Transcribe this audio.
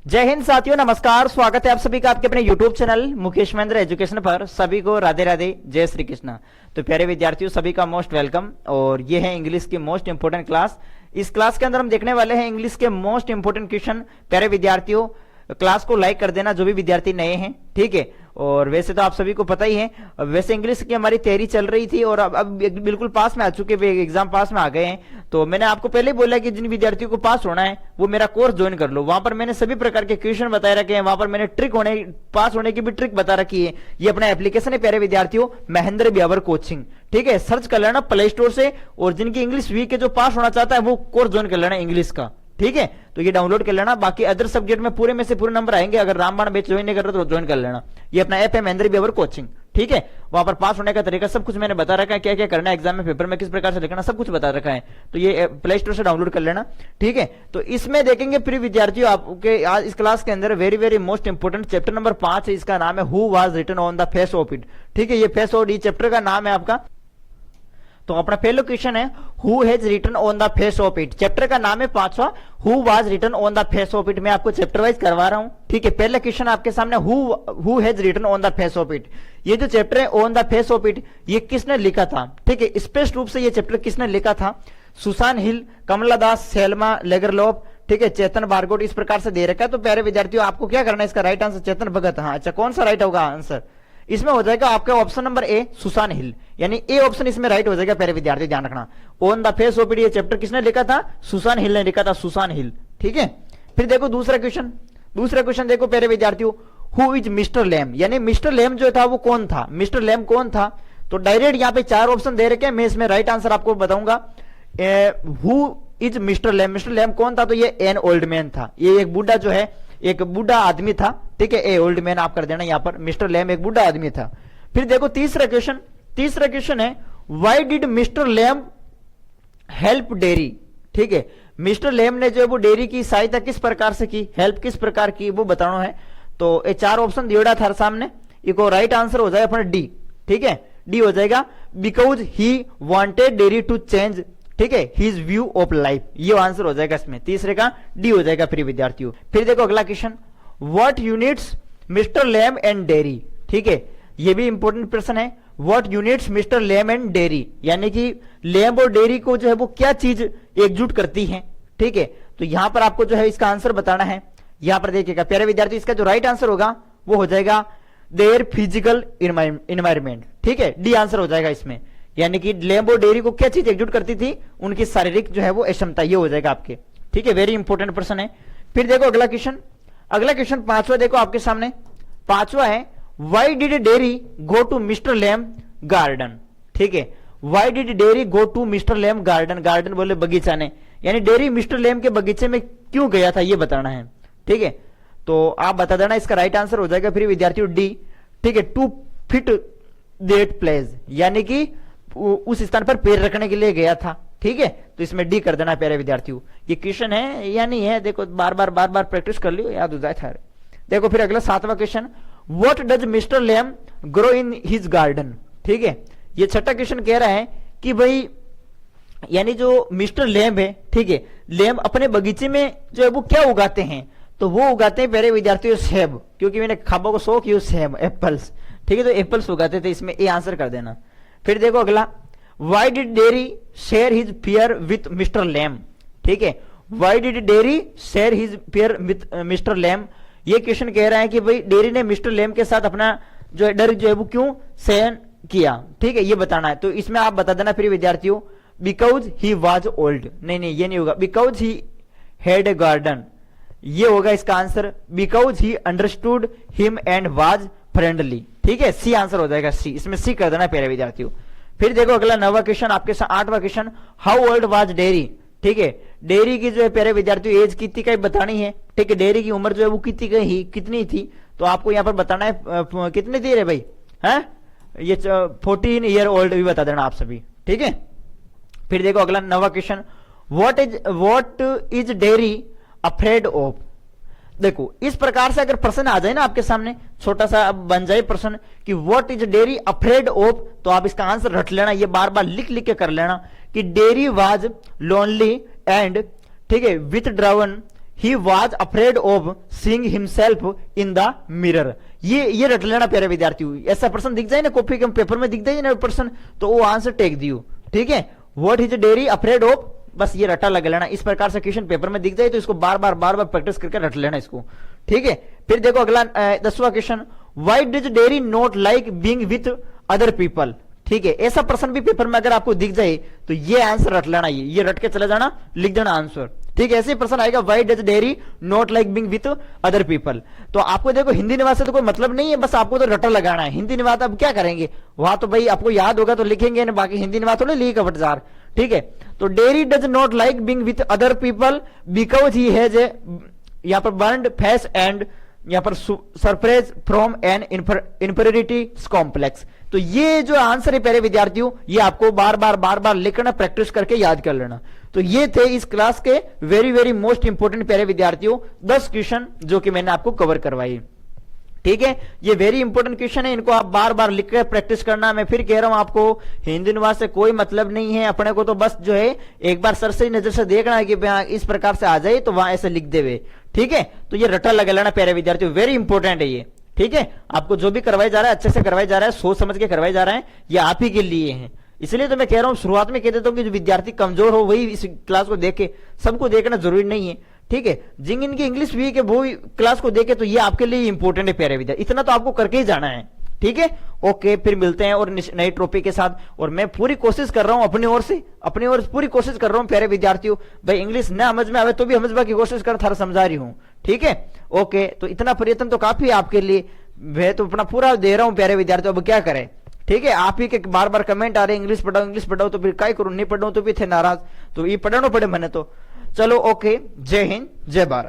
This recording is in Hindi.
जय हिंद साथियों, नमस्कार। स्वागत है आप सभी का आपके अपने YouTube channel Mukesh Mahendra education पर। सभी को राधे राधे, जय श्री कृष्ण। तो प्यारे विद्यार्थियों, सभी का मोस्ट वेलकम। और ये है इंग्लिश की मोस्ट इंपोर्टेंट क्लास। इस क्लास के अंदर हम देखने वाले हैं इंग्लिश के मोस्ट इंपोर्टेंट क्वेश्चन। प्यारे विद्यार्थियों, क्लास को लाइक कर देना जो भी विद्यार्थी नए हैं, ठीक है। और वैसे तो आप सभी को पता ही है, वैसे इंग्लिश की हमारी तैयारी चल रही थी और अब बिल्कुल पास में आ चुके, एग्जाम पास में आ गए हैं। तो मैंने आपको पहले ही बोला कि जिन विद्यार्थियों को पास होना है वो मेरा कोर्स ज्वाइन कर लो। वहां पर मैंने सभी प्रकार के क्वेश्चन बताए रखे हैं, वहां पर मैंने पास होने की भी ट्रिक बता रखी है। ये अपना एप्लीकेशन है प्यारे विद्यार्थियों, महेंद्र बिहावर कोचिंग, ठीक है। सर्च कर लेना प्ले स्टोर से, और जिनकी इंग्लिश वीक है, जो पास होना चाहता है, वो कोर्स ज्वाइन कर लेना इंग्लिश का, ठीक है। तो ये डाउनलोड कर लेना। बाकी अदर सब्जेक्ट में पूरे में से पूरे नंबर आएंगे। अगर रामबाण बैच ज्वाइन नहीं कर रहे तो ज्वाइन कर लेना। ये अपना ऐप है महेंद्र बिहावर कोचिंग, ठीक है। वहां पर पास होने का तरीका सब कुछ मैंने बता रखा है, क्या क्या करना है एग्जाम में, पेपर में किस प्रकार से लिखना, सब कुछ बता रखा है। तो ये प्ले स्टोर से डाउनलोड कर लेना, ठीक है। तो इसमें देखेंगे प्रिय विद्यार्थियों आपके आज इस क्लास के अंदर very very most important chapter number 5 है। इसका नाम है who was written on the face of it, ठीक है। ये फेस ऑफ इट चैप्टर का नाम है आपका। तो अपना पहला क्वेश्चन है who has written on the face of it. Chapter का नाम है 5वां, who was written on the face of it. मैं आपको चैप्टर वाइज करवा रहा हूं, ठीक है। पहला क्वेश्चन आपके सामने who has written on the face of it. ये जो चैप्टर है on the face of it, ये किसने लिखा था, ठीक है। स्पष्ट रूप से ये चैप्टर किसने लिखा था? सुसान हिल, कमला दास, सेल्मा लेगरलोफ, ठीक है, चेतन बारगोट, इस प्रकार से दे रखा है। तो प्यारे विद्यार्थियों, आपको क्या करना है, इसका राइट आंसर चेतन भगत। हाँ, अच्छा, कौन सा राइट होगा आंसर? इसमें हो जाएगा आपका ऑप्शन नंबर ए, सुसान हिल, यानी ए ऑप्शन इसमें राइट हो जाएगा। प्यारे विद्यार्थी ध्यान रखना, on the face of it ये चैप्टर किसने लिखा था? सुसान हिल ने लिखा था, सुसान हिल, ठीक है। फिर देखो दूसरा क्वेश्चन देखो प्यारे विद्यार्थियों, हु इज मिस्टर लैम, यानी मिस्टर लैम जो था वो कौन था? मिस्टर लैम कौन था? तो डायरेक्ट यहाँ पे 4 ऑप्शन दे रखे हैं, मैं इसमें राइट आंसर आपको बताऊंगा। Who is mister Lamb, mister Lamb कौन था? तो ये एन ओल्ड मैन था। ये एक बूढ़ा जो है, एक बूढ़ा आदमी था, ठीक है। ए ओल्ड मैन आप कर देना यहाँ पर, मिस्टर लैम एक बूढ़ा आदमी था। फिर देखो तीसरा क्वेश्चन है why did mister Lamb help Derry, ठीक है। मिस्टर लैम ने जो है वो डेरी की सहायता किस प्रकार से की, हेल्प किस प्रकार की, वो बताना है। तो ये 4 ऑप्शन दिया था सामने, इको राइट आंसर हो जाएगा अपना डी, ठीक है। डी हो जाएगा, because he wanted Derry to change, ठीक है, हिज व्यू ऑफ लाइफ। ये आंसर हो जाएगा इसमें, तीसरे का डी हो जाएगा प्रिय विद्यार्थियों। फिर देखो अगला question, what unites mister Lamb and Derry, ठीक है। ये भी इंपॉर्टेंट प्रश्न है, what unites mister Lamb and Derry, यानी कि लैम और डेरी को जो है वो क्या चीज एकजुट करती है, ठीक है। तो यहां पर आपको जो है इसका आंसर बताना है। यहां पर देखिएगा प्यारे विद्यार्थी, इसका जो राइट आंसर होगा वो हो जाएगा देयर फिजिकल इन्वायरमेंट, ठीक है। डी आंसर हो जाएगा इसमें, यानी कि लैम और डेयरी को क्या चीज एकजुट करती थी? उनकी शारीरिक जो है वो अक्षमता। ये हो जाएगा आपके, ठीक है। वेरी इंपॉर्टेंट प्रश्न है। फिर देखो अगला क्वेश्चन 5वां देखो आपके सामने। 5वां है why did Derry go to mister Lamb garden, ठीक है। Why did Derry go to mister Lamb garden, garden बोले बगीचा ने, यानी डेयरी मिस्टर लैम के बगीचे में क्यों गया था, ये बताना है, ठीक है। तो आप बता देना, इसका राइट आंसर हो जाएगा फिर विद्यार्थियों डी, ठीक है। टू फिट दैट प्लेस, यानी कि उस स्थान पर पैर रखने के लिए गया था, ठीक है। तो इसमें डी कर देना प्यारे विद्यार्थियों। ये क्वेश्चन है या नहीं है, देखो बार बार प्रैक्टिस कर लियो, याद हो जाए था। देखो फिर अगला 7वां question, what does mister Lamb grow in his garden, ठीक है। ये 6ठा क्वेश्चन कह रहा है कि भाई, यानी जो मिस्टर लैम है, ठीक है, लैम अपने बगीचे में जो है वो क्या उगाते हैं? तो वो उगाते हैं प्यारे विद्यार्थियों सेब, क्योंकि मैंने खाबों को शौक यूज सेब, एप्पल्स, ठीक है। तो एप्पल्स उगाते थे, इसमें ए आंसर कर देना। फिर देखो अगला, why did Derry share his fear with mister Lamb, ठीक है। Why did Derry share his fear with mister Lamb, ये क्वेश्चन कह रहा है कि भाई डेयरी ने मिस्टर लैम के साथ अपना जो है डर जो है वो क्यों सहन किया, ठीक है, ये बताना है। तो इसमें आप बता देना प्रिय विद्यार्थियों, बिकॉज ही वाज ओल्ड, नहीं ये नहीं होगा, because he had a garden, ये होगा इसका answer, because he understood him and was friendly, ठीक है। सी आंसर हो जाएगा, सी, इसमें सी कर देना प्यारे विद्यार्थियों। फिर देखो अगला 9वां क्वेश्चन आपके साथ, 8वां question, how old was Derry, ठीक है। डेयरी की जो है प्यारे विद्यार्थियों एज कितनी का बतानी है, ठीक है। डेयरी की उम्र जो है वो कितनी थी, तो आपको यहाँ पर बताना है कितनी थी रे भाई, है ये 14 ईयर ओल्ड भी बता देना आप सभी, ठीक है। फिर देखो अगला 9वां question, what is Derry afraid of, देखो इस प्रकार से अगर प्रश्न आ जाए ना आपके सामने, छोटा सा बन जाए प्रश्न कि what is Derry afraid of, तो आप इसका आंसर रट लेना, ये बार बार लिख लिख के कर लेना कि डेयरी वाज लोनली एंड, ठीक है, withdrawn he was afraid of seeing himself in the mirror. ये रट लेना प्यारे विद्यार्थियों, ऐसा प्रश्न दिख जाए ना कॉपी के पेपर में दिख जाए ना प्रश्न, तो वो आंसर टेक दियो, ठीक है। What is dairy afraid of, बस ये रटा लगा लेना। इस प्रकार से क्वेश्चन पेपर में दिख जाए तो इसको बार बार प्रैक्टिस करके रट लेना इसको, ठीक है। फिर देखो अगला 10वां question, why does Derry not like being with other people, ठीक है। ऐसा प्रश्न भी पेपर में अगर आपको दिख जाए तो ये आंसर रट लेना, ये रट के चले जाना, लिख देना आंसर, ठीक है। ऐसे प्रश्न आएगा, why does Derry not like being with other people. तो आपको देखो हिंदी निवास से तो कोई मतलब नहीं है, बस आपको तो रटा लगाना है। हिंदी निवास अब क्या करेंगे, वहां तो भाई आपको याद होगा तो लिखेंगे ना, बाकी हिंदी निवास थोड़े लिखेगा फटजार, ठीक है। तो Derry does not like being with other people because he has a, यहां पर बर्न्ड फेस एंड यहां पर surprise from an inferiority complex. तो ये जो आंसर है प्यारे विद्यार्थियों, ये आपको बार बार लिखना, प्रैक्टिस करके याद कर लेना। तो ये थे इस क्लास के वेरी मोस्ट इंपोर्टेंट प्यारे विद्यार्थियों 10 क्वेश्चन जो कि मैंने आपको कवर करवाई, ठीक है। ये वेरी इंपॉर्टेंट क्वेश्चन है, इनको आप बार लिख कर प्रैक्टिस करना। मैं फिर कह रहा हूं आपको हिंदी अनुवाद से कोई मतलब नहीं है, अपने को तो बस जो है एक बार सर से नजर से देखना है कि इस प्रकार से आ जाए तो वहां ऐसे लिख देवे, ठीक है। तो ये रटा लगा लेना प्यारे विद्यार्थियों, वेरी इंपॉर्टेंट है ये, ठीक है। आपको जो भी करवाया जा रहा है अच्छे से करवाया जा रहा है, सोच समझ के करवाया जा रहा है, ये आप ही के लिए है। इसलिए तो मैं कह रहा हूं, शुरुआत में कह देता हूं कि जो विद्यार्थी कमजोर हो वही इस क्लास को देखे, सबको देखना जरूरी नहीं है, ठीक है। जिन इनकी इंग्लिश वीक है वो क्लास को देखे, तो ये आपके लिए इंपॉर्टेंट है प्यारे विद्यार्थी, इतना तो आपको करके ही जाना है, ठीक है। ओके, फिर मिलते हैं और नई टॉपिक के साथ। और मैं पूरी कोशिश कर रहा हूं अपनी ओर से पूरी कोशिश कर रहा हूं प्यारे विद्यार्थियों, भाई इंग्लिश ना समझ में आवे तो भी समझने की कोशिश कर, थारा समझा रही हूं, ठीक है। ओके, तो इतना प्रयत्न तो काफी है आपके लिए, मैं तो अपना पूरा दे रहा हूं प्यारे विद्यार्थियों, अब क्या करें, ठीक है। आप ही के बार कमेंट आ रहे इंग्लिश पढ़ाओ, तो फिर क्या करूं, नहीं पढ़ाऊं तो भी थे नाराज, तो ये पढ़ाना पड़े मैंने तो। चलो ओके, जय हिंद जय भारत।